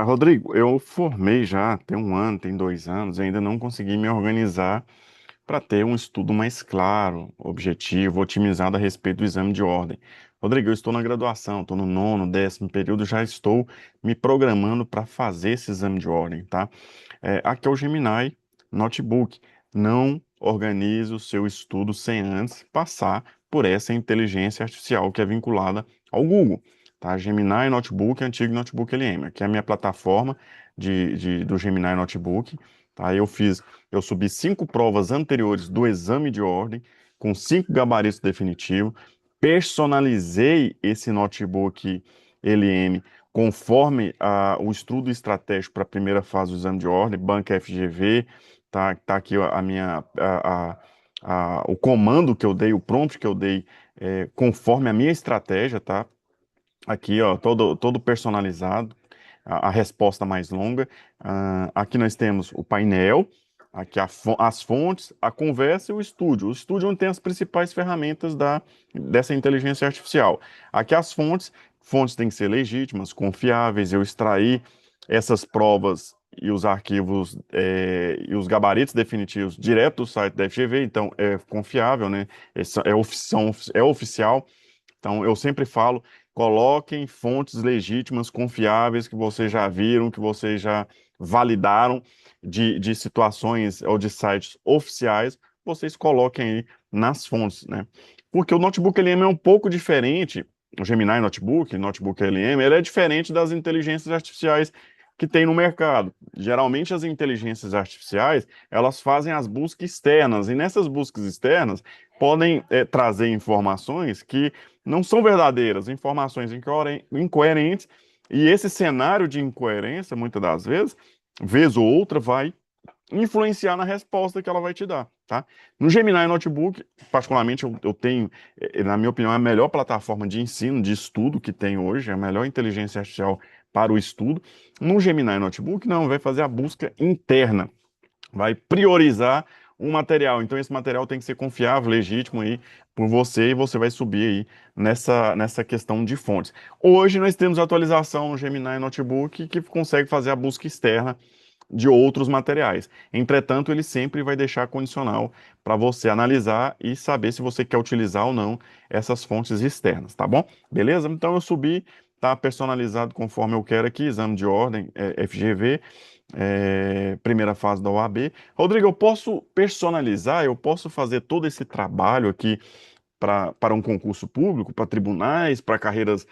Rodrigo, eu formei já tem um ano, tem 2 anos, ainda não consegui me organizar para ter um estudo mais claro, objetivo, otimizado a respeito do exame de ordem. Rodrigo, eu estou na graduação, estou no nono, 10º período, já estou me programando para fazer esse exame de ordem, tá? Aqui é o Gemini Notebook. Não organize o seu estudo sem antes passar por essa inteligência artificial que é vinculada ao Google. Tá? Gemini Notebook, antigo Notebook LM. Aqui é a minha plataforma do Gemini Notebook. Tá? Eu subi 5 provas anteriores do exame de ordem, com 5 gabaritos definitivos. Personalizei esse notebook LM conforme o estudo estratégico para a primeira fase do exame de ordem, banca FGV, tá aqui a minha, o comando que eu dei, o prompt que eu dei, conforme a minha estratégia, tá? Aqui, ó, todo personalizado, a resposta mais longa. Aqui nós temos o painel, aqui as fontes, a conversa e o estúdio. O estúdio é onde tem as principais ferramentas dessa inteligência artificial. Aqui as fontes têm que ser legítimas, confiáveis. Eu extraí essas provas e os arquivos e os gabaritos definitivos direto do site da FGV, então é confiável, né? É oficial. Então, eu sempre falo, coloquem fontes legítimas, confiáveis, que vocês já viram, que vocês já validaram de situações ou de sites oficiais, vocês coloquem aí nas fontes, né? Porque o notebook LM é um pouco diferente, o Gemini Notebook LM, ele é diferente das inteligências artificiais que tem no mercado. Geralmente as inteligências artificiais, elas fazem as buscas externas, e nessas buscas externas podem trazer informações que não são verdadeiras, informações incoerentes, e esse cenário de incoerência, muitas das vezes, vez ou outra, vai influenciar na resposta que ela vai te dar, tá? No Gemini Notebook, particularmente, eu tenho, na minha opinião, a melhor plataforma de ensino, de estudo que tem hoje, a melhor inteligência artificial para o estudo. No Gemini Notebook, não, vai fazer a busca interna, vai priorizar um material. Então, esse material tem que ser confiável, legítimo aí por você e você vai subir aí nessa questão de fontes. Hoje nós temos atualização no Gemini Notebook que consegue fazer a busca externa de outros materiais. Entretanto, ele sempre vai deixar condicional para você analisar e saber se você quer utilizar ou não essas fontes externas, tá bom? Beleza? Então eu subi, tá personalizado conforme eu quero aqui, exame de ordem, FGV, primeira fase da OAB. Rodrigo, eu posso personalizar, eu posso fazer todo esse trabalho aqui para um concurso público, para tribunais, para carreiras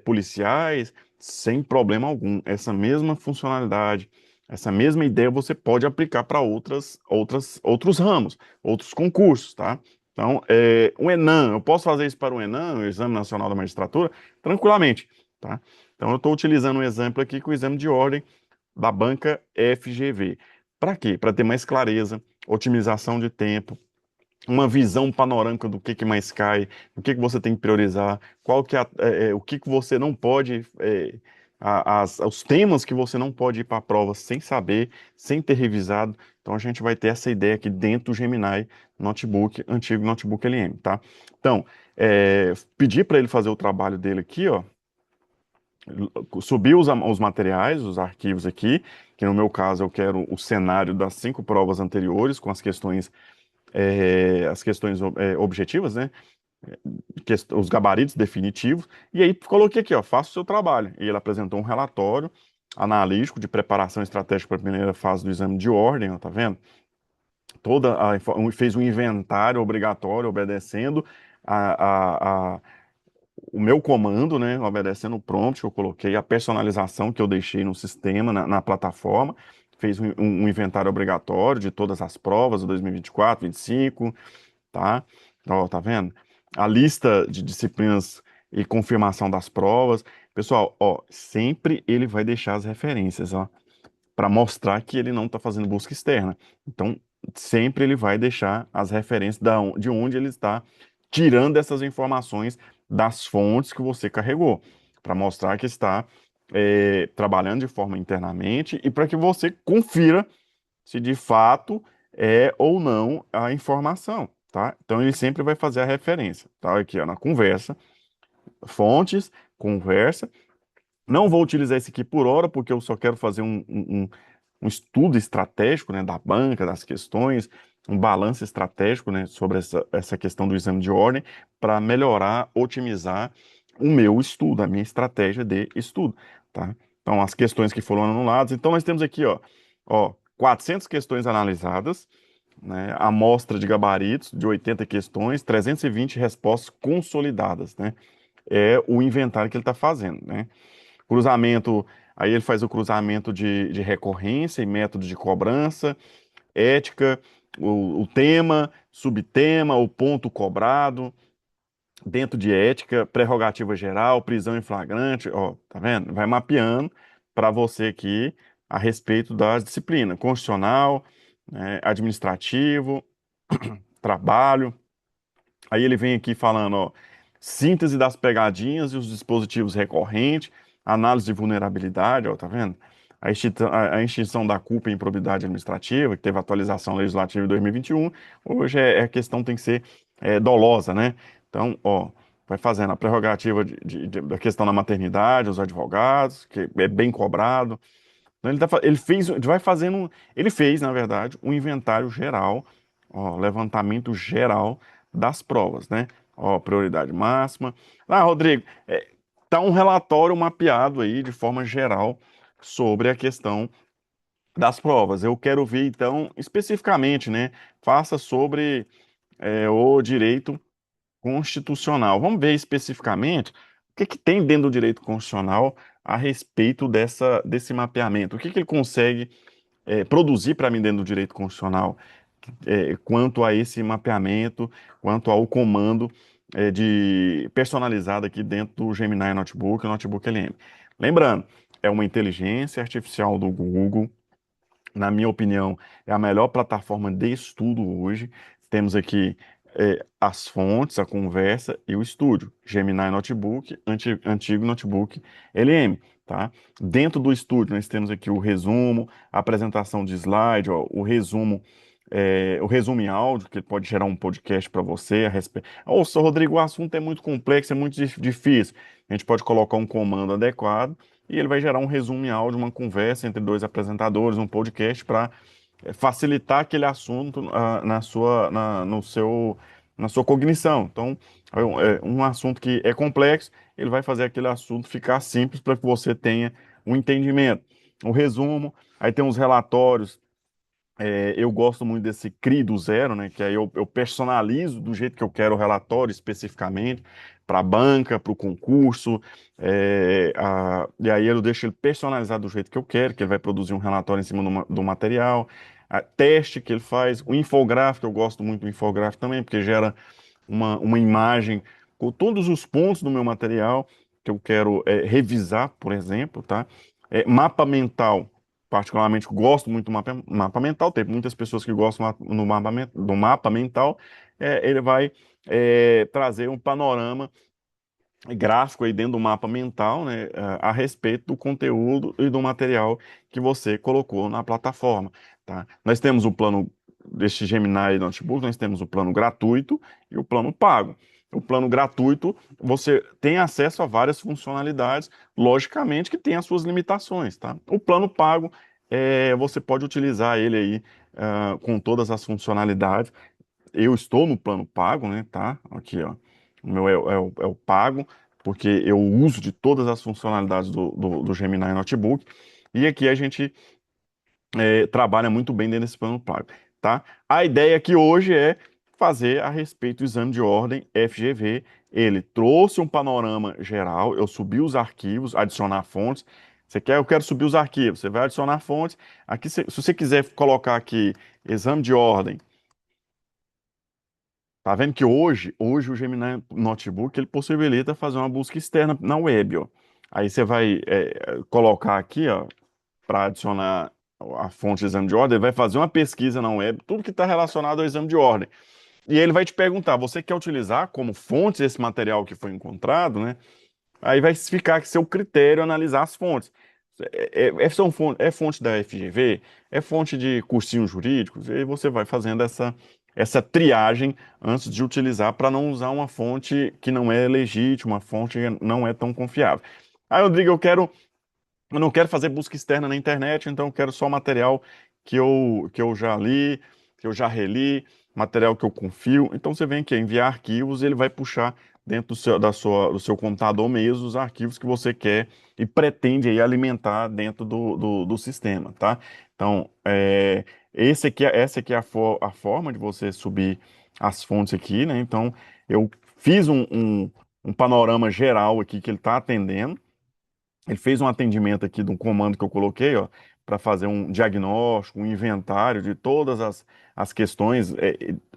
policiais, sem problema algum. Essa mesma funcionalidade, essa mesma ideia você pode aplicar para outros ramos, outros concursos, tá? Então, o ENAM, eu posso fazer isso para o ENAM, o Exame Nacional da Magistratura, tranquilamente, tá? Então, eu estou utilizando um exemplo aqui com o exame de ordem da banca FGV. Para quê? Para ter mais clareza, otimização de tempo, uma visão panorâmica do que mais cai, o que você tem que priorizar, qual que o que você não pode, os temas que você não pode ir para a prova sem saber, sem ter revisado. Então a gente vai ter essa ideia aqui dentro do Gemini Notebook, antigo Notebook LM, tá? Então, pedir para ele fazer o trabalho dele aqui, ó, subir os materiais, os arquivos aqui, que no meu caso eu quero o cenário das 5 provas anteriores com as questões objetivas, né? Os gabaritos definitivos, e aí coloquei aqui, ó, faça o seu trabalho. E ele apresentou um relatório analítico de preparação estratégica para a primeira fase do exame de ordem, ó, tá vendo? Fez um inventário obrigatório, obedecendo a, a, a- o meu comando, né? Obedecendo o prompt que eu coloquei, a personalização que eu deixei no sistema, na plataforma. Fez um inventário obrigatório de todas as provas de 2024, 2025, tá? Ó, tá vendo? A lista de disciplinas e confirmação das provas. Pessoal, ó, sempre ele vai deixar as referências, ó, para mostrar que ele não está fazendo busca externa. Então, sempre ele vai deixar as referências de onde ele está tirando essas informações das fontes que você carregou, para mostrar que está trabalhando de forma internamente e para que você confira se de fato é ou não a informação, tá? Então ele sempre vai fazer a referência, tá? Aqui, ó, na conversa, fontes, conversa, Não vou utilizar esse aqui por hora, porque eu só quero fazer um estudo estratégico, né, da banca, das questões, um balanço estratégico, né, sobre essa questão do exame de ordem, para melhorar, otimizar o meu estudo, a minha estratégia de estudo, tá? Então, as questões que foram anuladas. Então, nós temos aqui, ó, 400 questões analisadas, né, amostra de gabaritos de 80 questões, 320 respostas consolidadas, né? É o inventário que ele está fazendo, né? Cruzamento, aí ele faz o cruzamento de recorrência e método de cobrança, ética, o tema, subtema, o ponto cobrado, dentro de ética, prerrogativa geral, prisão em flagrante, ó, tá vendo? Vai mapeando para você aqui a respeito das disciplinas, constitucional, né, administrativo, trabalho. Aí ele vem aqui falando, ó, síntese das pegadinhas e os dispositivos recorrentes, análise de vulnerabilidade, ó, tá vendo? A extinção da culpa em improbidade administrativa, que teve atualização legislativa em 2021, hoje a questão tem que ser dolosa, né? Então, ó, vai fazendo a prerrogativa da questão da maternidade, os advogados, que é bem cobrado. Então, ele fez, vai fazendo, ele fez, na verdade, um inventário geral, ó, levantamento geral das provas, né? Ó, prioridade máxima. Ah, Rodrigo, tá um relatório mapeado aí de forma geral sobre a questão das provas. Eu quero ver, então, especificamente, né? Faça sobre o direito constitucional. Vamos ver especificamente o que que tem dentro do direito constitucional a respeito desse mapeamento. O que que ele consegue produzir para mim dentro do direito constitucional quanto a esse mapeamento, quanto ao comando de personalizado aqui dentro do Gemini Notebook, o Notebook LM. Lembrando, é uma inteligência artificial do Google, na minha opinião, é a melhor plataforma de estudo hoje. Temos aqui as fontes, a conversa e o estúdio. Gemini Notebook, antigo Notebook LM, tá? Dentro do estúdio, nós temos aqui o resumo, a apresentação de slide, ó, o resumo em áudio, que pode gerar um podcast para você a respeito. Ô, Sr. Rodrigo, o assunto é muito complexo, é muito difícil. A gente pode colocar um comando adequado e ele vai gerar um resumo em áudio, uma conversa entre dois apresentadores, um podcast para facilitar aquele assunto na sua cognição. Então, é um assunto que é complexo, ele vai fazer aquele assunto ficar simples para que você tenha um entendimento. O resumo, aí tem os relatórios. Eu gosto muito desse CRI do zero, né? Que aí eu personalizo do jeito que eu quero o relatório especificamente para a banca, para o concurso, e aí eu deixo ele personalizado do jeito que eu quero, que ele vai produzir um relatório em cima do material, teste que ele faz, o infográfico, eu gosto muito do infográfico também, porque gera uma imagem com todos os pontos do meu material que eu quero revisar, por exemplo, tá? Mapa mental, particularmente gosto muito do mapa mental, tem muitas pessoas que gostam do mapa mental, ele vai trazer um panorama gráfico aí dentro do mapa mental, né, a respeito do conteúdo e do material que você colocou na plataforma, tá? Nós temos o plano deste Gemini Notebook, nós temos o plano gratuito e o plano pago. O plano gratuito, você tem acesso a várias funcionalidades, logicamente que tem as suas limitações, tá? O plano pago, você pode utilizar ele aí com todas as funcionalidades. Eu estou no plano pago, né, tá? Aqui, ó. O meu é o pago, porque eu uso de todas as funcionalidades do Gemini Notebook. E aqui a gente trabalha muito bem dentro desse plano pago, tá? A ideia aqui hoje é fazer a respeito do exame de ordem FGV. Ele trouxe um panorama geral, eu subi os arquivos, adicionar fontes. Eu quero subir os arquivos, você vai adicionar fontes. Aqui, se você quiser colocar aqui exame de ordem. Tá vendo que hoje o Gemini Notebook ele possibilita fazer uma busca externa na web, ó. Aí você vai colocar aqui, ó, para adicionar a fonte de exame de ordem, ele vai fazer uma pesquisa na web, tudo que está relacionado ao exame de ordem. E ele vai te perguntar, você quer utilizar como fonte esse material que foi encontrado, né? Aí vai ficar que seu critério analisar as fontes. É fonte da FGV, é fonte de cursinhos jurídicos, e aí você vai fazendo essa triagem antes de utilizar para não usar uma fonte que não é legítima, uma fonte que não é tão confiável. Aí, Rodrigo, eu não quero fazer busca externa na internet, então eu quero só material que eu já li, que eu já reli, material que eu confio. Então você vem aqui, enviar arquivos, e ele vai puxar dentro do seu computador mesmo os arquivos que você quer e pretende aí alimentar dentro do sistema, tá? Então, essa aqui é a forma de você subir as fontes aqui, né? Então, eu fiz um panorama geral aqui que ele está atendendo. Ele fez um atendimento aqui de um comando que eu coloquei, ó, para fazer um diagnóstico, um inventário de todas as questões,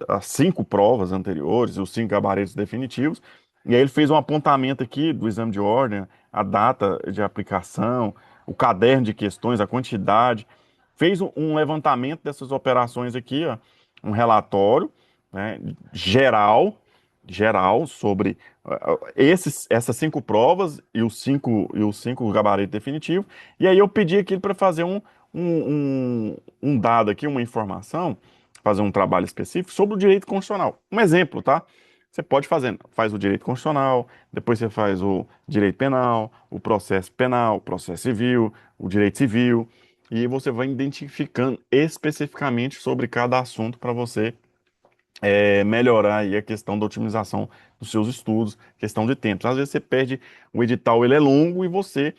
as 5 provas anteriores, os 5 gabaritos definitivos. E aí ele fez um apontamento aqui do exame de ordem, a data de aplicação, o caderno de questões, a quantidade. Fez um levantamento dessas operações aqui, ó, um relatório, né, geral sobre essas 5 provas e os cinco gabaritos definitivos. E aí eu pedi aqui para fazer um dado aqui, uma informação, fazer um trabalho específico sobre o direito constitucional. Um exemplo, tá? Você pode fazer, faz o direito constitucional, depois você faz o direito penal, o processo civil, o direito civil, e você vai identificando especificamente sobre cada assunto para você melhorar aí a questão da otimização dos seus estudos, questão de tempo. Às vezes você perde, o edital ele é longo e você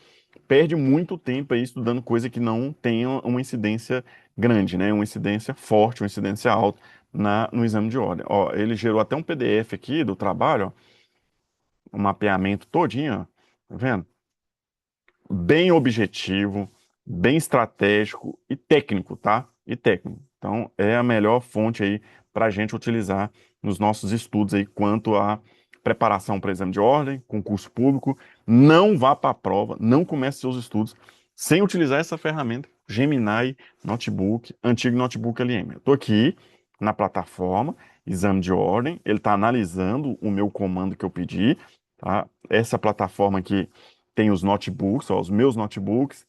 perde muito tempo aí estudando coisa que não tenha uma incidência grande, né? Uma incidência forte, uma incidência alta no exame de ordem. Ó, ele gerou até um PDF aqui do trabalho, ó, um mapeamento todinho, ó, tá vendo? Bem objetivo, bem estratégico e técnico, tá? E técnico. Então, é a melhor fonte aí para a gente utilizar nos nossos estudos aí quanto à preparação para exame de ordem, concurso público. Não vá para a prova, não comece seus estudos sem utilizar essa ferramenta, Gemini Notebook, antigo Notebook LM. Eu estou aqui na plataforma, exame de ordem, ele está analisando o meu comando que eu pedi, tá? Essa plataforma aqui tem os notebooks, ó, os meus notebooks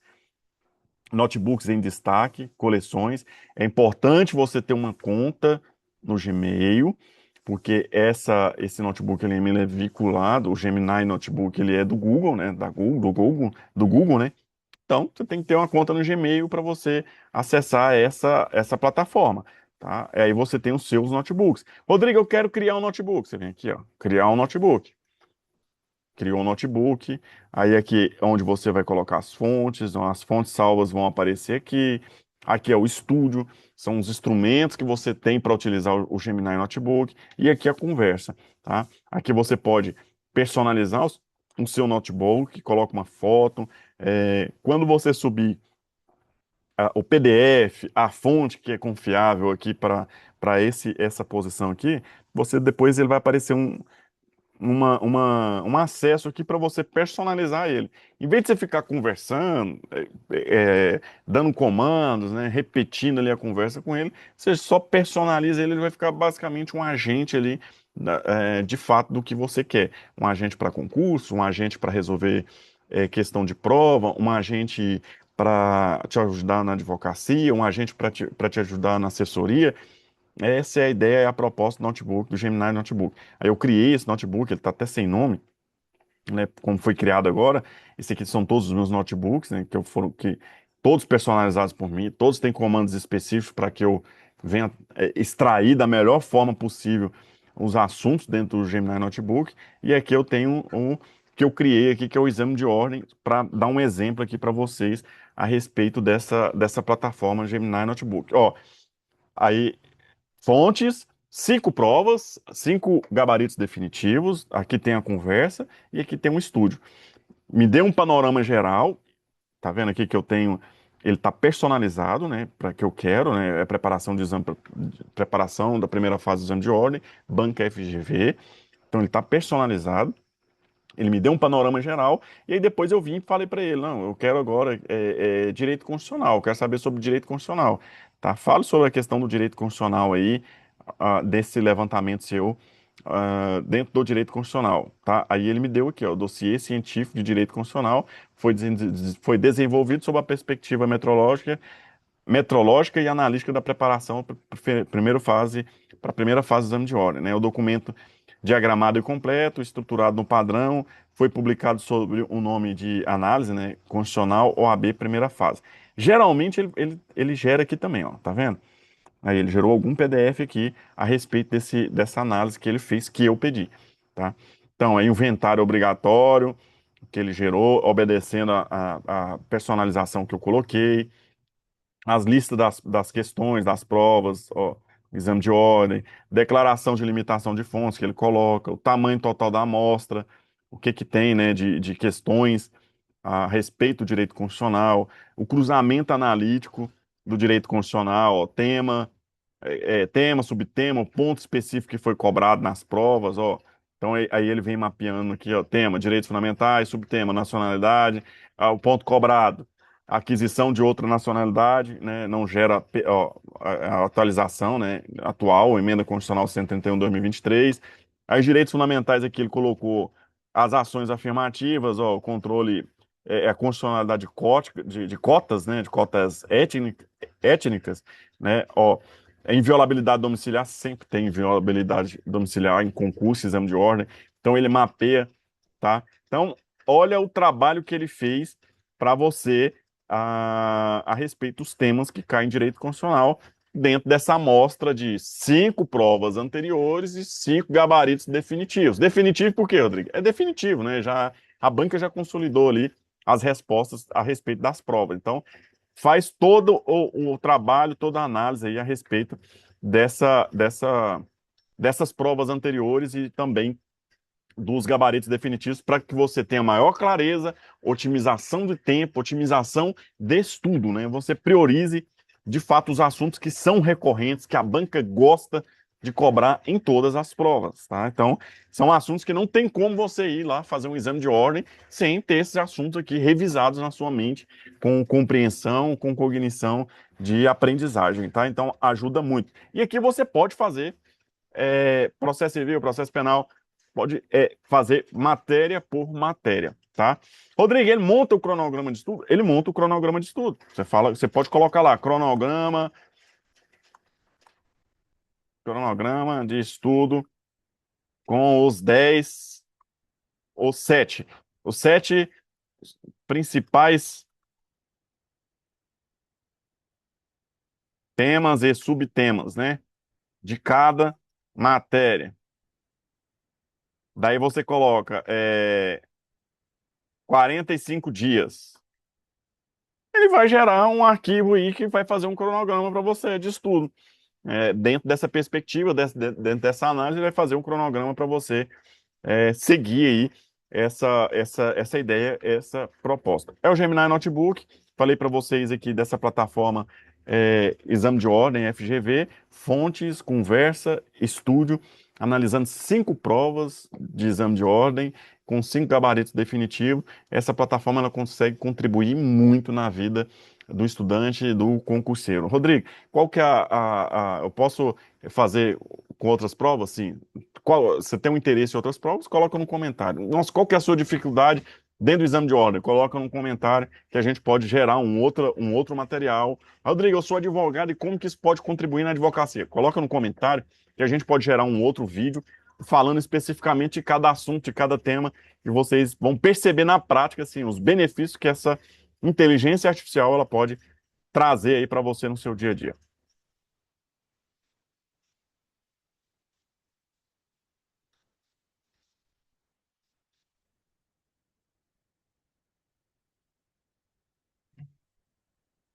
em destaque, coleções. É importante você ter uma conta no Gmail, porque esse notebook ele é vinculado, o Gemini Notebook ele é do Google, né? Do Google, né? Então você tem que ter uma conta no Gmail para você acessar essa plataforma. Tá? Aí você tem os seus notebooks. Rodrigo, eu quero criar um notebook. Você vem aqui, ó, criar um notebook. Criou um notebook, aí aqui é onde você vai colocar as fontes, então as fontes salvas vão aparecer aqui. Aqui é o estúdio, são os instrumentos que você tem para utilizar o Gemini Notebook, e aqui a conversa, tá? Aqui você pode personalizar o seu notebook, coloca uma foto. Quando você subir o PDF, a fonte que é confiável aqui para essa posição aqui, você depois ele vai aparecer um acesso aqui para você personalizar ele. Em vez de você ficar conversando, dando comandos, né, repetindo ali a conversa com ele, você só personaliza ele, ele vai ficar basicamente um agente ali, de fato, do que você quer. Um agente para concurso, um agente para resolver questão de prova, um agente para te ajudar na advocacia, um agente para te ajudar na assessoria. Essa é a ideia, é a proposta do notebook, do Gemini Notebook. Aí eu criei esse notebook, ele está até sem nome, né, como foi criado agora. Esse aqui são todos os meus notebooks, né, todos personalizados por mim, todos têm comandos específicos para que eu venha extrair da melhor forma possível os assuntos dentro do Gemini Notebook. E aqui eu tenho um que eu criei aqui, que é o exame de ordem, para dar um exemplo aqui para vocês a respeito dessa plataforma Gemini Notebook. Ó, aí fontes, 5 provas, 5 gabaritos definitivos. Aqui tem a conversa e aqui tem um estúdio. Me deu um panorama geral. Tá vendo aqui que eu tenho? Ele está personalizado, né? Para que eu quero, né? É preparação de exame, preparação da primeira fase do exame de ordem, banca FGV. Então ele está personalizado. Ele me deu um panorama geral, e aí depois eu vim e falei para ele, não, eu quero agora direito constitucional, eu quero saber sobre direito constitucional, tá? Fale sobre a questão do direito constitucional aí, desse levantamento seu, dentro do direito constitucional, tá? Aí ele me deu aqui, ó, o dossiê científico de direito constitucional, foi desenvolvido sob a perspectiva metrológica e analítica da preparação para a primeira fase do exame de ordem, né? O documento diagramado e completo, estruturado no padrão, foi publicado sobre o nome de análise, né, constitucional OAB primeira fase. Geralmente ele gera aqui também, ó, tá vendo? Aí ele gerou algum PDF aqui a respeito dessa análise que ele fez, que eu pedi, tá? Então, é inventário obrigatório que ele gerou, obedecendo a personalização que eu coloquei, as listas das questões, das provas, ó, exame de ordem, declaração de limitação de fontes que ele coloca, o tamanho total da amostra, o que que tem, né, de questões a respeito do direito constitucional, o cruzamento analítico do direito constitucional, ó, tema, tema, subtema, o ponto específico que foi cobrado nas provas, ó. Então aí ele vem mapeando aqui, ó, tema, direitos fundamentais, subtema, nacionalidade, o ponto cobrado, aquisição de outra nacionalidade, né, não gera, ó, a atualização, né, atual, emenda constitucional 131/2023. Aí os direitos fundamentais aqui ele colocou as ações afirmativas, ó, o controle, a constitucionalidade de cotas, né, de cotas étnicas, né, ó, a inviolabilidade domiciliar, sempre tem inviolabilidade domiciliar em concurso, exame de ordem. Então ele mapeia, tá? Então, olha o trabalho que ele fez para você a respeito dos temas que caem em direito constitucional dentro dessa amostra de 5 provas anteriores e 5 gabaritos definitivos. Definitivo por quê, Rodrigo? É definitivo, né? A banca já consolidou ali as respostas a respeito das provas. Então, faz todo o trabalho, toda a análise aí a respeito dessas provas anteriores e também dos gabaritos definitivos para que você tenha maior clareza, otimização de tempo, otimização de estudo, né? Você priorize de fato os assuntos que são recorrentes, que a banca gosta de cobrar em todas as provas, tá? Então, são assuntos que não tem como você ir lá fazer um exame de ordem sem ter esses assuntos aqui revisados na sua mente, com compreensão, com cognição de aprendizagem, tá? Então, ajuda muito. E aqui você pode fazer processo civil, processo penal, pode fazer matéria por matéria, tá? Rodrigo, ele monta o cronograma de estudo? Ele monta o cronograma de estudo. Você pode colocar lá, cronograma de estudo com os sete principais temas e subtemas, né? De cada matéria. Daí você coloca 45 dias. Ele vai gerar um arquivo aí que vai fazer um cronograma para você de estudo. Dentro dessa perspectiva, dentro dessa análise, ele vai fazer um cronograma para você seguir aí essa ideia, essa proposta. É o Gemini Notebook, falei para vocês aqui dessa plataforma Exame de Ordem, FGV, fontes, conversa, estúdio, analisando 5 provas de exame de ordem, com 5 gabaritos definitivos. Essa plataforma ela consegue contribuir muito na vida do estudante e do concurseiro. Rodrigo, qual que é eu posso fazer com outras provas? Sim. Você tem um interesse em outras provas? Coloca no comentário. Nossa, qual que é a sua dificuldade dentro do exame de ordem? Coloca no comentário que a gente pode gerar um outro material. Rodrigo, eu sou advogado e como que isso pode contribuir na advocacia? Coloca no comentário que a gente pode gerar um outro vídeo falando especificamente de cada assunto, de cada tema, e vocês vão perceber na prática assim, os benefícios que essa inteligência artificial ela pode trazer aí para você no seu dia a dia.